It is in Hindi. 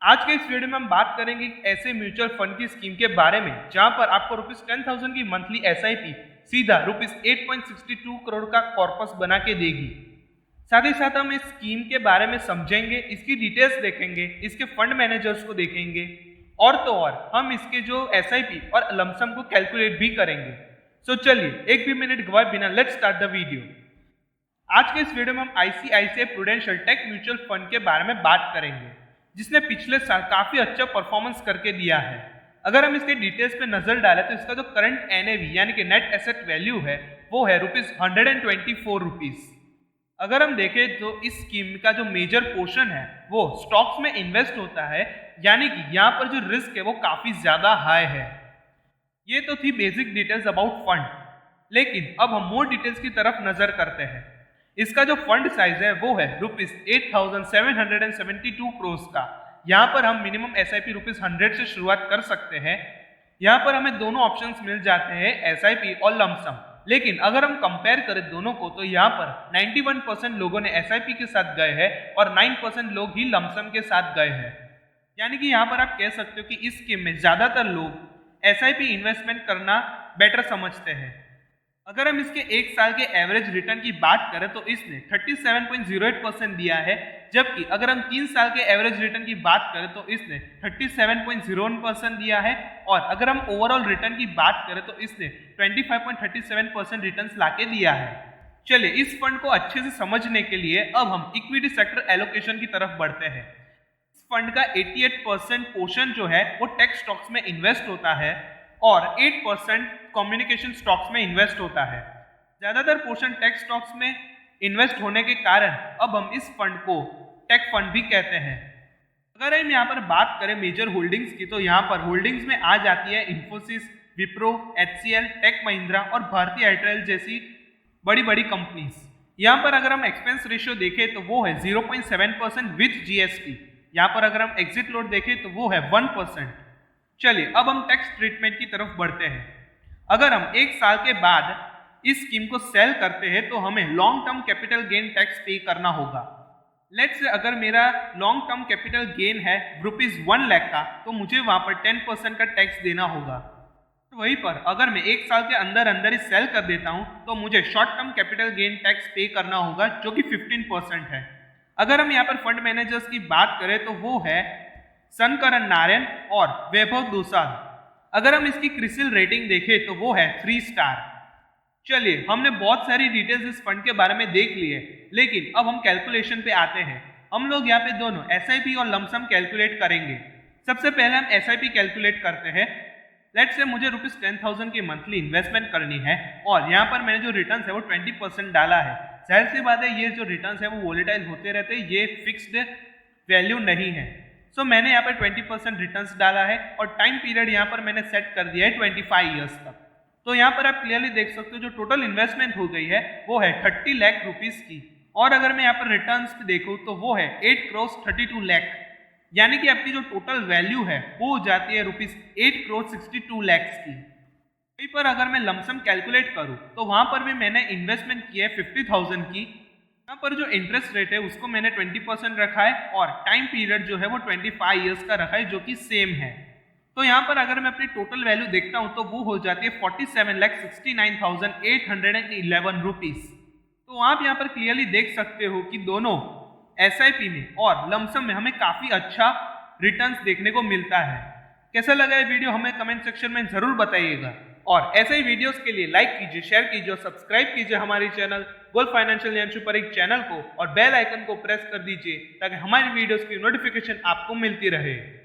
आज के इस वीडियो में हम बात करेंगे एक ऐसे म्यूचुअल फंड की स्कीम के बारे में जहां पर आपको ₹10,000 की मंथली एसआईपी सीधा ₹8.62 करोड़ का कॉर्पस बना के देगी। साथ ही साथ हम इस स्कीम के बारे में समझेंगे, इसकी डिटेल्स देखेंगे, इसके फंड मैनेजर्स को देखेंगे और तो और हम इसके जो एसआईपी और लमसम को कैलकुलेट भी करेंगे। सो चलिए एक भी मिनट गवाए बिना लेट्स स्टार्ट द वीडियो। आज के इस वीडियो में हम ICICI prudential tech mutual fund के बारे में बात करेंगे जिसने पिछले साल काफी अच्छा परफॉर्मेंस करके दिया है। अगर हम इसके डिटेल्स पे नजर डालें तो इसका जो करंट एनएवी यानी कि नेट एसेट वैल्यू है वो है ₹124। अगर हम देखें तो इस स्कीम का जो मेजर पोर्शन है वो स्टॉक्स में इन्वेस्ट होता है, यानी कि यहाँ पर जो रिस्क है वो काफी ज्यादा हाई है। ये तो थी बेसिक डिटेल्स अबाउट फंड, लेकिन अब हम मोर डिटेल्स की तरफ नजर करते हैं। इसका जो फंड साइज है वो है ₹8,772 करोड़ का। यहाँ पर हम मिनिमम एसआईपी ₹100 से शुरुआत कर सकते हैं। यहाँ पर हमें दोनों ऑप्शंस मिल जाते हैं, एसआईपी और लमसम। लेकिन अगर हम कंपेयर करें दोनों को तो यहाँ पर 91% लोगों ने एसआईपी के साथ गए हैं और 9% लोग ही लमसम के साथ गए हैं। यानी कि यहाँ पर आप कह सकते हो कि इस स्कीम में ज्यादातर लोग एसआईपी इन्वेस्टमेंट करना बेटर समझते हैं। अगर हम इसके एक साल के एवरेज रिटर्न की बात करें तो इसने 37.08% दिया है, जबकि अगर हम 3 साल के एवरेज रिटर्न की बात करें तो इसने 37.01% दिया है और अगर हम ओवरऑल रिटर्न की बात करें तो इसने 25.37% रिटर्न्स लाके दिया है। चलिए इस फंड को अच्छे से समझने के लिए अब हम इक्विटी सेक्टर एलोकेशन की तरफ बढ़ते हैं। इस फंड का 88% पोर्शन जो है वो टेक स्टॉक्स में इन्वेस्ट होता है और 8% कम्युनिकेशन स्टॉक्स में इन्वेस्ट होता है। ज्यादातर पोर्शन टेक स्टॉक्स में इन्वेस्ट होने के कारण अब हम इस फंड को टेक फंड भी कहते हैं। अगर हम यहाँ पर बात करें मेजर होल्डिंग्स की तो यहाँ पर होल्डिंग्स में आ जाती है इन्फोसिस, विप्रो, एचसीएल, टेक महिंद्रा और भारती एयरटेल जैसी बड़ी बड़ी कंपनीज। यहाँ पर अगर हम एक्सपेंस रेशियो देखें तो वो है 0.7% विथ जीएसटी। यहाँ पर अगर हम एग्जिट लोड देखें तो वो है 1%। चलिए अब हम टैक्स ट्रीटमेंट की तरफ बढ़ते हैं। अगर हम एक साल के बाद इस स्कीम को सेल करते हैं तो हमें long term capital gain tax पे करना होगा। लेट्स से अगर मेरा लॉन्ग टर्म कैपिटल गेन है ₹1 लाख का तो मुझे वहां पर 10% का टैक्स देना होगा। तो वहीं पर अगर मैं एक साल के अंदर अंदर ही सेल कर देता हूं तो मुझे short term capital gain tax पे करना होगा जो कि 15% है। अगर हम यहाँ पर फंड मैनेजर्स की बात करें तो वो है सनकरण नारायण और वैभव दोसांझ। अगर हम इसकी क्रिसिल रेटिंग देखें तो वो है 3 स्टार। चलिए हमने बहुत सारी डिटेल्स इस फंड के बारे में देख ली है, लेकिन अब हम कैलकुलेशन पे आते हैं। हम लोग यहाँ पे दोनों एसआईपी और लमसम कैलकुलेट करेंगे। सबसे पहले हम एसआईपी कैलकुलेट करते हैं। लेट्स से मुझे ₹10,000 की मंथली इन्वेस्टमेंट करनी है और यहाँ पर मैंने जो रिटर्न है वो 20% डाला है। जाहिर सी बात है ये जो रिटर्न है वो वोलेटाइल होते रहते हैं, ये फिक्स्ड वैल्यू नहीं है। सो मैंने यहाँ पर 20% रिटर्न्स डाला है और टाइम पीरियड यहाँ पर मैंने सेट कर दिया है 25 ईयर्स तक। तो यहाँ पर आप क्लियरली देख सकते हो जो टोटल इन्वेस्टमेंट हो गई है वो है 30 लाख रुपीस की। और अगर मैं यहाँ पर रिटर्न्स देखूँ तो वो है 8 करोड़ 32 लाख, यानी कि आपकी जो टोटल वैल्यू है वो हो जाती है ₹8 करोड़ 62 लाख की। वहीं पर अगर मैं लमसम कैलकुलेट करूँ तो वहाँ पर भी मैंने इन्वेस्टमेंट की है 50,000 की। यहाँ पर जो इंटरेस्ट रेट है उसको मैंने 20% रखा है और टाइम पीरियड जो है वो 25 ईयर्स का रखा है जो कि सेम है। तो यहाँ पर अगर मैं अपनी टोटल वैल्यू देखता हूँ तो वो हो जाती है 47,69,811 रुपीस। तो आप यहाँ पर क्लियरली देख सकते हो कि दोनों एसआईपी में और लमसम में हमें काफी अच्छा रिटर्न्स देखने को मिलता है। कैसा लगा ये वीडियो हमें कमेंट सेक्शन में जरूर बताइएगा और ऐसे ही वीडियोस के लिए लाइक कीजिए, शेयर कीजिए और सब्सक्राइब कीजिए हमारे चैनल गोल्ड फाइनेंशियल ज्ञान सुपर एक चैनल को और बेल आइकन को प्रेस कर दीजिए ताकि हमारी वीडियोस की नोटिफिकेशन आपको मिलती रहे।